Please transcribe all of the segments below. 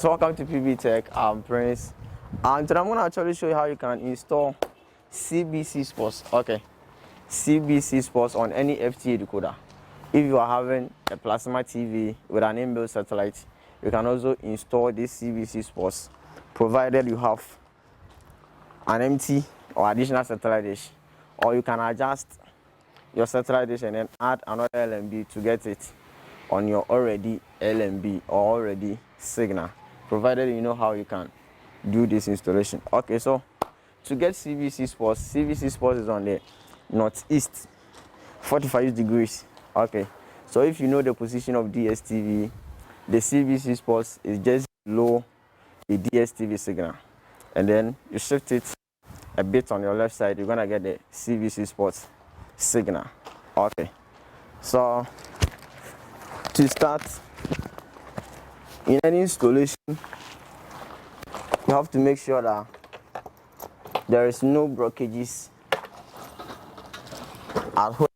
So welcome to Pbteck. I'm Prince, and today I'm going to actually show you how you can install CBC Sports. Okay, CBC Sports on any FTA decoder. If you are having a plasma TV with an inbuilt satellite, you can also install this CBC Sports, provided you have an empty or additional satellite dish, or you can adjust your satellite dish and then add another LMB to get it on your already LMB or already signal, provided you know how you can do this installation. Okay, so to get CBC Sports is on the northeast 45 degrees. Okay, so if you know the position of DSTV, the CBC Sports is just below the DSTV signal, and then you shift it a bit on your left side, you're gonna get the CBC Sports signal. Okay, so to start in any installation, you have to make sure that there is no blockages at home.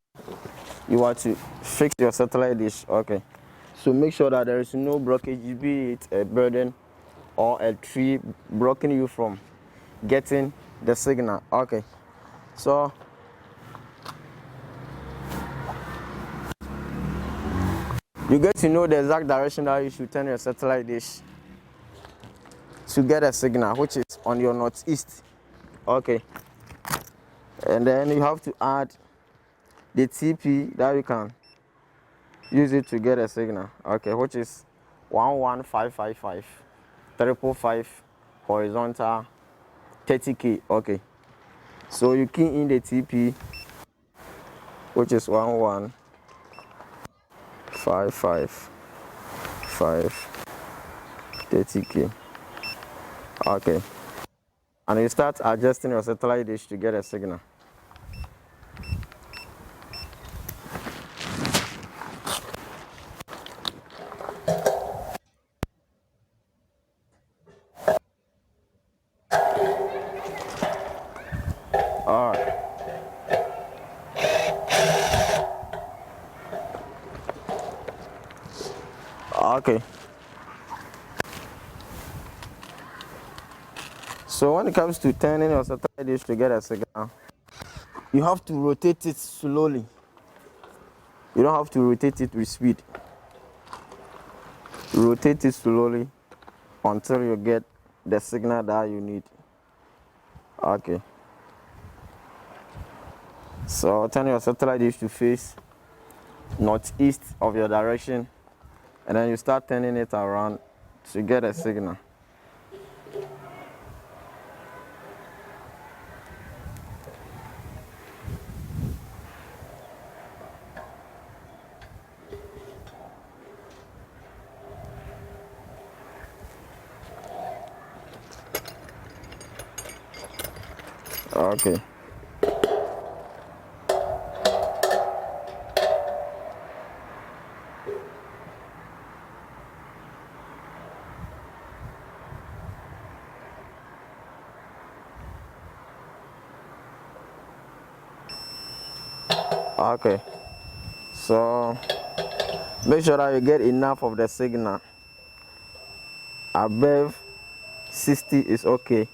You want to fix your satellite dish. Okay, so make sure that there is no blockage, be it a burden or a tree blocking you from getting the signal. Okay, so you get to know the exact direction that you should turn your satellite dish to get a signal, which is on your northeast. Okay, and then you have to add the TP that you can use it to get a signal. Okay, which is 11555 555 horizontal 30K. Okay, so you key in the TP, which is 11555 30K. Okay, and you start adjusting your satellite dish to get a signal. All right. Okay. So when it comes to turning your satellite dish to get a signal, you have to rotate it slowly. You don't have to rotate it with speed. Rotate it slowly until you get the signal that you need. Okay. So turn your satellite dish to face northeast of your direction, and then you start turning it around to get a signal. Okay. Okay, so make sure that you get enough of the signal. Above 60 is okay.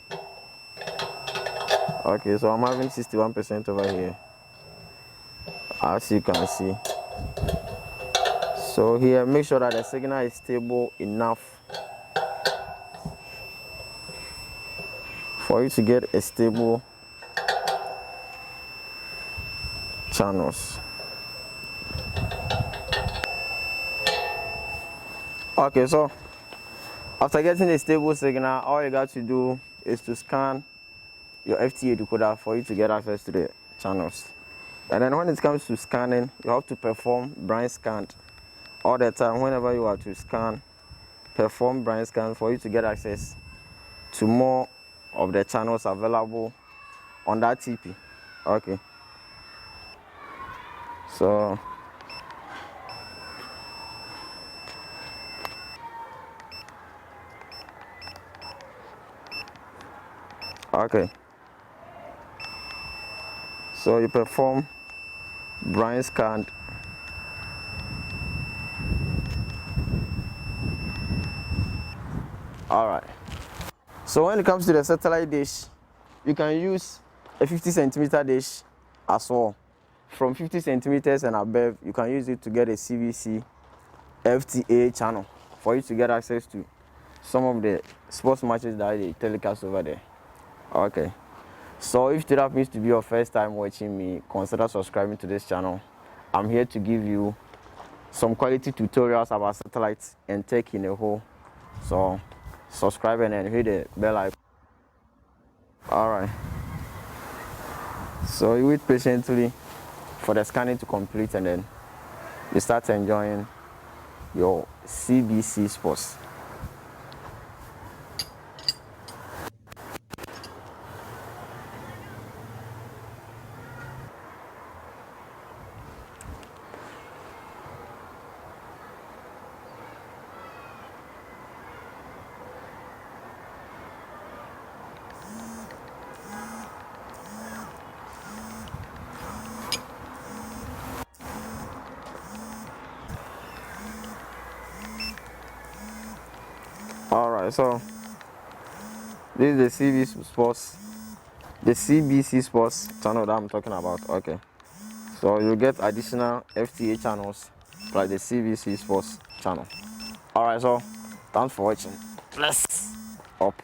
Okay, so I'm having 61% over here, as you can see. So here, make sure that the signal is stable enough for you to get a stable channels. Okay, so after getting a stable signal, all you got to do is to scan your FTA decoder for you to get access to the channels. And then when it comes to scanning, you have to perform blind scan all the time. Whenever you are to scan, perform blind scan for you to get access to more of the channels available on that TP. Okay, so okay, so you perform blind scan All right. So when it comes to the satellite dish, you can use a 50 centimeter dish as well. From 50 centimeters and above, you can use it to get a CBC FTA channel for you to get access to some of the sports matches that they telecast over there. Okay. So if today happens to be your first time watching me, consider subscribing to this channel. I'm here to give you some quality tutorials about satellites and tech in a whole. So subscribe and then hit the bell icon. Alright. So you wait patiently for the scanning to complete and then you start enjoying your CBC Sports. Alright, so this is the CBC Sports channel that I'm talking about. Okay, so you get additional FTA channels like the CBC Sports channel. Alright, so thanks for watching. Bless up.